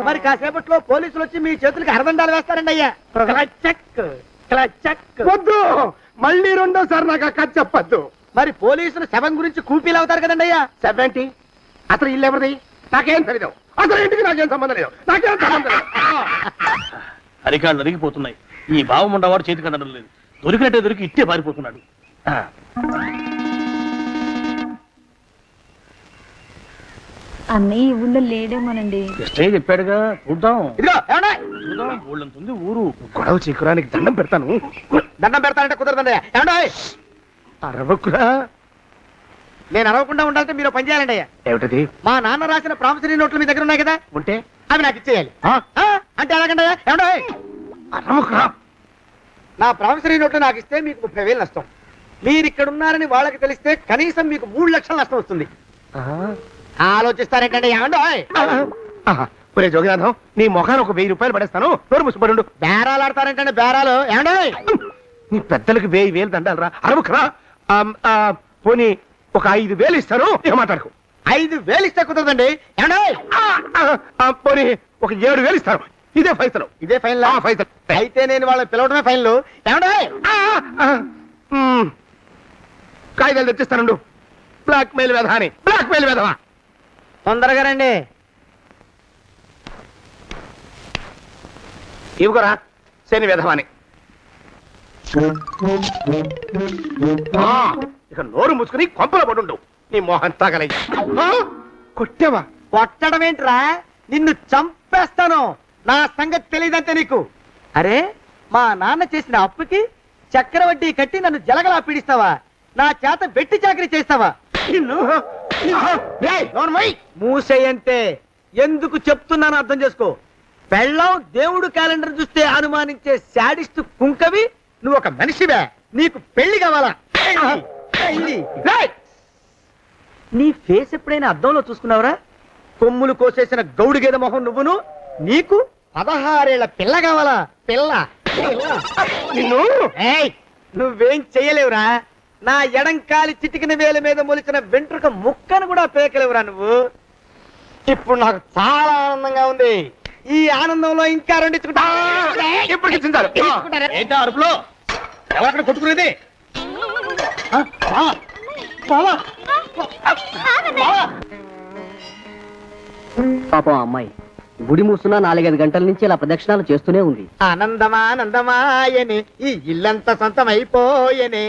మరి కాసేపట్లో పోలీసులు వచ్చి మీ చేతులకి అరదండాలు వేస్తారండి అయ్యా. వద్దు, మళ్ళీ రెండోసారి నాకు కథ చెప్పద్దు. మరి పోలీసులు శవం గురించి కూపీలు అవుతారు కదండి అయ్యా. శవేంటి? అసలు ఇల్లు ఎవరిది? నాకేం తెలియదు. అసలు ఇంటికి నాకేం సంబంధం లేదు. నాకేం సంబంధం లేదు. అరికాళ్ళు అరిగిపోతున్నాయి. ఈ బావముండవాడు చేతికి అందడం లేదు. దొరికినట్టే దొరికి ఇట్టే పారిపోతున్నాడు. అన్నయ్య ఊళ్ళో లేడేమోనండి. కృష్ణయ్య చెప్పాడుగా, చూద్దాం. ఇదిగో ఊళ్ళంతుంది ఊరు. గొడవ చీకురానికి దండం పెడతాను. దండం పెడతానంటే కుదరదండి. అరవకురా. నేను అరవకుండా ఉండాలంటే మీరు పని చేయాలండి అయ్యా. ఏమిటది? మా నాన్న రాసిన ప్రామిసరీ నోట్లు మీ దగ్గర ఉన్నాయి కదా, ఉంటే అవి నాకు ఇచ్చేయాలి. అంటే ఎలాగండి అయ్యా? అరవకురా. నా ప్రామిసరీ నోట్లు నాకు ఇస్తే మీకు 30,000 నష్టం. మీరు ఇక్కడ ఉన్నారని వాళ్ళకి తెలిస్తే కనీసం మీకు 3 లక్షల నష్టం వస్తుంది. ఆలోచిస్తారేంటండి? ఒరే జోగినాథం, నీ మొఖాన్ని ఒక 1000 రూపాయలు పడేస్తాను. నోరు ముసుపడు. బేరాలు ఆడతారేంటండి? బేరాలు ఏమండి? నీ పెద్దలకి 1000 దండాలరా. అరవకురా. పోనీ ఒక 5,000 ఇస్తాను. ఏమాటాడుకో. 5,000 ఇస్తే కుదరదండి. ఏమండి? పోనీ ఒక 7,000 ఇస్తాను. ఇదే ఫైసలు. ఇదే ఫైన్ ఫైసలు. అయితే నేను వాళ్ళని పిలవడమే ఫైన్లు. ఏమండి? కాగితాలు తెచ్చిస్తాను. బ్లాక్ మెయిల్ వెధ అని. బ్లాక్ మెయిల్ వెధవా. తొందరగా రండి. ఇవ్వరా శని వెధవాని. ఇక నోరు మూసుకుని కొంపల పడుండు. నీ మోహన్ తాగలయ్యా. కొట్టావా? కొట్టడం ఏంట్రా? నిన్ను చంపేస్తాను. నా సంగతి తెలియదంటే నీకు. అరే, మా నాన్న చేసిన అప్పుకి చక్రవడ్డీ కట్టి నన్ను జలగలా పీడిస్తావా? నా చేత వెట్టి చాకరీ చేస్తావా? మూసేయంటే ఎందుకు చెప్తున్నాను అర్థం చేసుకో. పెళ్ళం దేవుడు క్యాలెండర్ చూస్తే అనుమానించే శాడిస్ట్ కుంకవి, నువ్వు ఒక మనిషివే, నీకు పెళ్లి కావాలా? పెళ్లి. రేయ్! నీ ఫేస్ ఎప్పుడైనా అద్దంలో చూసుకున్నావురా? కొమ్ములు కోసేసిన గౌడు గేదె మొహం నువ్వును, నీకు 16 ఏళ్ల పిల్ల కావాలా? పిల్ల నిన్ను నువ్వేం చెయ్యలేవురా. నా ఎడంకాలి చిటికిన వేల మీద మొలిచిన వెంట్రుక ముక్కను కూడా పేకలేవురా నువ్వు. ఇప్పుడు నాకు చాలా ఆనందంగా ఉంది. ఈ ఆనందంలో ఇంకా రెండించుకుంటా. ఏంటా అరుపులో? ఎవరక్కడ కొట్టుకునేది? పాపం అమ్మాయి గుడి మూసున్న 4-5 గంటల నుంచి ఇలా ప్రదక్షిణాలు చేస్తూనే ఉంది. ఆనందమానందమాయని ఈ ఇల్లంతా సొంతం అయిపోయని.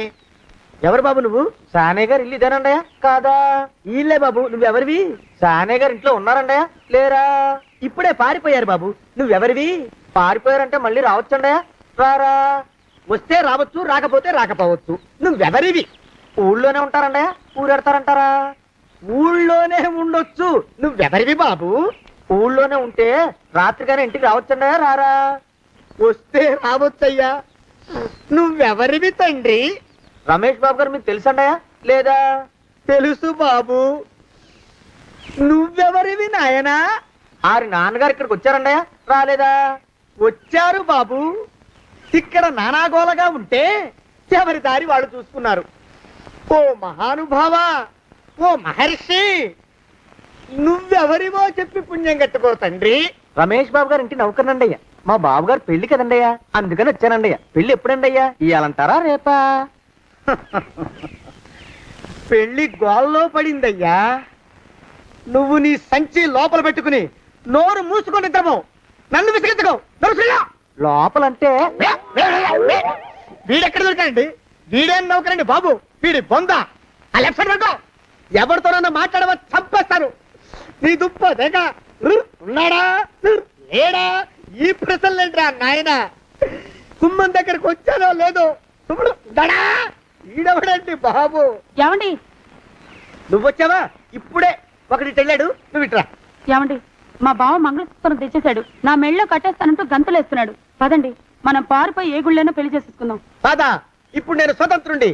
ఎవరు బాబు నువ్వు? సానే గారు ఇల్లు ఇదేనండయా? కాదా? ఇల్లే బాబు. నువ్వెవరివి? సానే గారు ఇంట్లో ఉన్నారండయా? లేరా? ఇప్పుడే పారిపోయారు బాబు. నువ్వెవరివి? పారిపోయారంటే మళ్ళీ రావచ్చండయా? రారా? వస్తే రావచ్చు, రాకపోతే రాకపోవచ్చు. నువ్వెవరివి? ఊళ్ళోనే ఉంటారండయా? ఊరెడతారంటారా? ఊళ్ళోనే ఉండొచ్చు. నువ్వెవరివి బాబు? ఊళ్ళోనే ఉంటే రాత్రిగానే ఇంటికి రావచ్చండయా? రారా? వస్తే రావచ్చయ్యా. నువ్వెవరివి తండ్రి? రమేష్ బాబు గారు మీకు తెలుసండయా? లేదా? తెలుసు బాబు. నువ్వెవరివి నాయనా? ఆరి నాన్నగారు ఇక్కడికి వచ్చారండయా? రాలేదా? వచ్చారు బాబు. ఇక్కడ నానాగోలగా ఉంటే ఎవరి దారి వాళ్ళు చూసుకున్నారు. ఓ మహానుభావా, ఓ మహర్షి, నువ్వెవరివో చెప్పి పుణ్యం కట్టుకో తండ్రి. రమేష్ బాబు గారు ఇంటి నౌకర్నండయ్యా. మా బాబు గారు పెళ్లి కదండయ్యా, అందుకని వచ్చానండయ్యా. పెళ్లి ఎప్పుడండయ్యా? ఇయ్యాలంటారా రేపా? పెళ్లి గోల్లో పడిందయ్యా. నువ్వు నీ సంచి లోపల పెట్టుకుని నోరు మూసుకొని నిద్రపో. నన్ను విసిగించుకో. లోపలంటే వీడెక్కడ దొరికాడండి? వీడేం నౌకరండి బాబు, వీడి బొంద. ఆ లెఫ్ట్ సైడ్ పెట్టుకో. ఎవరితోనన్నా మాట్లాడవా చంపేస్తాను. నీ దుప్ప దేక ఉన్నాడా లేడా? ఈ ప్రశ్నలేంట్రా నాయన. కుమ్మం దగ్గరకు వచ్చానో లేదో. ఈడవడండి బాబు. ఏమండి నువ్వొచ్చావా? ఇప్పుడే ఒకటి వెళ్ళాడు. నువ్వు ఇట్రా. ఏమండి మా బావ మంగళసూత్రం తెచ్చేశాడు. నా మెళ్ళో కట్టేస్తానంటూ గంతులేస్తున్నాడు. పదండి మనం పారిపోయి ఏ గుళ్ళైనా పెళ్లి చేసేసుకుందాం. కాదా? ఇప్పుడు నేను స్వతంత్రుండి,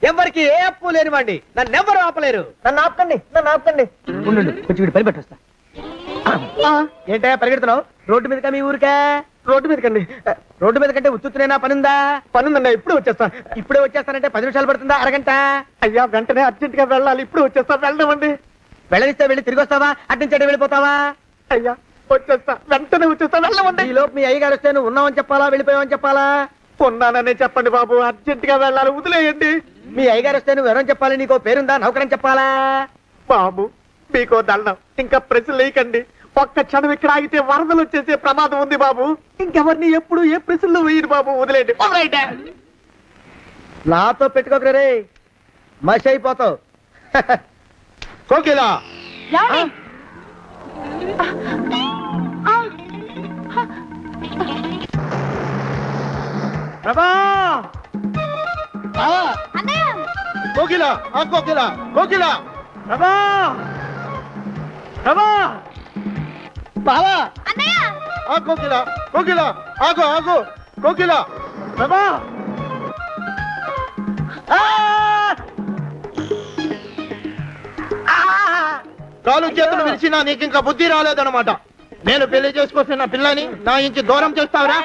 ఎవరికి ఏ అప్పు లేనివ్వండి. నన్ను ఎవరు ఆపలేరు. నన్ను ఆపకండి, నన్ను ఆపకండి. ఉండు, కొంచెం వీడి పని పెట్టొస్తా. ఏంటయ్యా పరిగెడుతున్నావు? రోడ్డు మీదకా మీ ఊరికా? రోడ్డు మీదకండి. రోడ్డు మీద కంటే ఉత్తునేనా? పనుందా? పనుందండి. ఇప్పుడే వచ్చేస్తా. ఇప్పుడే వచ్చేస్తానంటే 10 నిమిషాలు పడుతుందా? అరగంట? అయ్యా వెంటనే అర్జెంట్ గా వెళ్ళాలి. ఇప్పుడు వచ్చేస్తా. వెళ్ళమండి. వెళ్ళనిస్తే వెళ్ళి తిరిగి వస్తావా? అడ్డించండి వెళ్ళిపోతావా? అయ్యా వచ్చేస్తా, వెంటనే వచ్చేస్తా. వెళ్ళమండి. ఈ లోపు మీ అయ్యగారు వస్తే నువ్వు ఉన్నావని చెప్పాలా, వెళ్ళిపోయావని చెప్పాలా? ఉన్నాననే చెప్పండి బాబు. అర్జెంట్ గా వెళ్ళాలి, వదిలేయండి. మీ అయ్యగారు వస్తే నువ్వు ఎవరని చెప్పాలి? నీకో పేరుందా? నౌకరని చెప్పాలా? బాబు మీకో దండం. ఇంకా ప్రశ్నలు వేయకండి. ఒక్క క్షణం ఇక్కడ ఆగితే వరదలు వచ్చేసే ప్రమాదం ఉంది బాబు. ఇంకెవరిని ఎప్పుడు ఏ ప్రశ్నలు వేయరు బాబు. వదిలేండి. నాతో పెట్టుకోకరే, మషి అయిపోతావు. కోకిలా ప్రభా, కోకిలా, ఆ కోకిలా, కోకిలా, ప్రభా, ప్రభా, బావా, ఆ కోకిలా, కోకిలా, ఆగు, ఆగు, కోకిలా, ప్రభా. కాలు చేతులు విరిచినా నీకు ఇంకా బుద్ధి రాలేదన్నమాట. నేను పెళ్లి చేసుకొస్తున్న పిల్లని నా ఇంటి దూరం చేస్తావురా?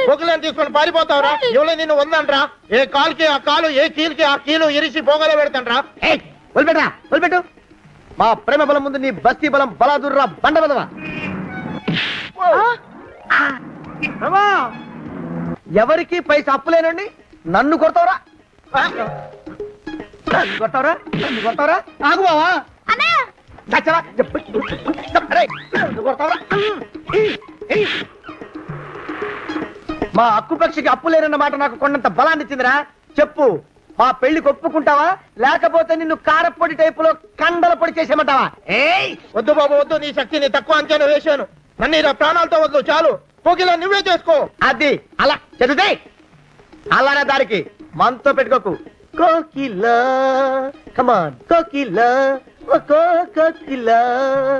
కోకిలని తీసుకొని పారిపోతావురా? ఎవరో నిన్ను ఉందంట్రా? ఏ కాలుకి ఆ కాలు, ఏ కీలుకి ఆ కీలు ఇరిచి పోగల పెడతాంట్రా? వదిలిపెట్టరా, వదిలిపెట్టు. మా ప్రేమ బలం ముందు నీ బస్తీ బలం బలాదుర్రా బండ బదవా. ఎవరికి పైసా అప్పులేనండి నన్ను కొడతావురా? కొడతావురా? కొడతావురా? ఆగు బావా. మా అక్కుపక్షికి అప్పు లేరన్న మాట నాకు కొండంత బలాన్ని ఇచ్చిందిరా. చెప్పు, మా పెళ్లికి ఒప్పుకుంటావా, లేకపోతే నిన్ను కారపొడి టైపులో కండల పొడి చేసేమంటావా? వద్దు బాబు వద్దు. నీ శక్తిని తక్కువ అంచనా వేశాను. నన్ను ఇలా ప్రాణాలతో వద్దు, చాలు. కోకిలా నువ్వే చేసుకో. అది అలా చదివితే అలానే దారికి మనతో పెట్టుకోకు. కోకిలా, కమాన్ కోకిలా, కోకిలా.